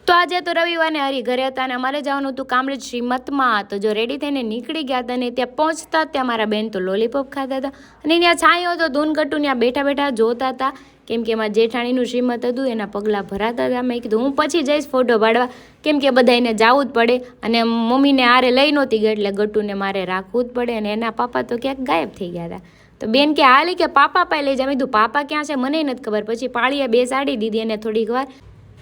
તો આજે તો રવિવારને હરી ઘરે હતા અને અમારે જવાનું હતું કામરેજ શ્રીમતમાં. તો જો રેડી થઈને નીકળી ગયા હતા અને ત્યાં પહોંચતા ત્યાં મારા બેન તો લોલીપોપ ખાતા હતા અને ત્યાં છાંયો હતો ધૂનગટ્ટુ ત્યાં બેઠા બેઠા જોતા હતા, કેમ કે એમાં જેઠાણીનું શ્રીમત હતું, એના પગલાં ભરાતા હતા. મેં કીધું હું પછી જઈશ ફોટો પાડવા, કેમ કે બધા એને જવું જ પડે અને મમ્મીને આરે લઈ નહોતી ગઈ એટલે ગટ્ટુને મારે રાખવું જ પડે અને એના પાપા તો ક્યાંક ગાયબ થઈ ગયા હતા. તો બેન કે હાલી કે પાપા પાસે લઈ જાય. મેં કીધું પાપા ક્યાં છે મને નથી ખબર. પછી પાળીએ બેસાડી દીધી અને થોડીક વાર.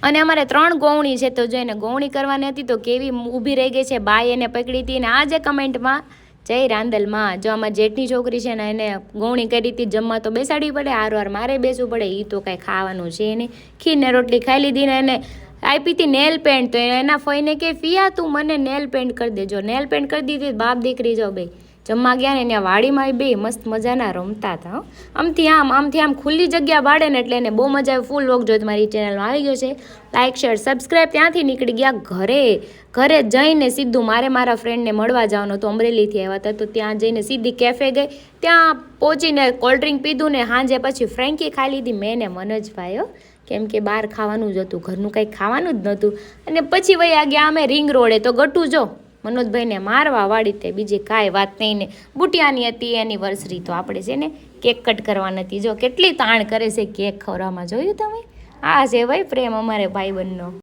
અને અમારે 3 ગૌણી છે, તો જો એને ગૌણી કરવાની હતી તો કેવી ઊભી રહી ગઈ છે, બાઈ એને પકડી હતી. અને આજે કમેન્ટમાં જય રાંદલમાં, જો આમાં જેઠની છોકરી છે ને એને ગૌણી કરી હતી, જમવા તો બેસાડવી પડે, હારવાર મારે બેસવું પડે, એ તો કાંઈ ખાવાનું છે નહીં. ખીરને રોટલી ખાઈ લીધી ને એને આપી હતી નેલ પેન્ટ. તો એના ફઈને કે ફિયા તું મને નેલ પેન્ટ કરી દેજો. નેલ પેન્ટ કરી દીધી. બાપ દીકરી જો બે જમવા ગયા ને ત્યાં વાડીમાં બે મસ્ત મજાના રમતા હતા. આમથી આમ ખુલ્લી જગ્યા બાળે ને એટલે એને બહુ મજા આવે. ફૂલ લોક જો તમારી ચેનલમાં આવી ગયો છે, લાઇક શેર સબસ્ક્રાઈબ. ત્યાંથી નીકળી ગયા ઘરે જઈને સીધું મારા ફ્રેન્ડને મળવા જવાનું હતું, અમરેલીથી આવ્યા હતા. તો ત્યાં જઈને સીધી કેફે ગઈ, ત્યાં પહોંચીને કોલ્ડ ડ્રિંક પીધું ને સાંજે પછી ફ્રેન્કી ખાઈ લીધી મેં ને મનોજભાઈ, કેમ કે બહાર ખાવાનું જ હતું, ઘરનું કંઈ ખાવાનું જ નહોતું. અને પછી વયા ગયા અમે રિંગ રોડે. તો ગટ્ટુ જો મનોજભાઈને મારવા વાળી તે બીજી કાંઈ વાત નહીં ને બુટિયાની હતી એનિવર્સરી, તો આપણે છે ને કેક કટ કરવાની હતી. જો કેટલી તાણ કરે છે કેક ખવડાવવામાં, જોયું તમે? આ છે ભાઈ પ્રેમ અમારે ભાઈબંધનો.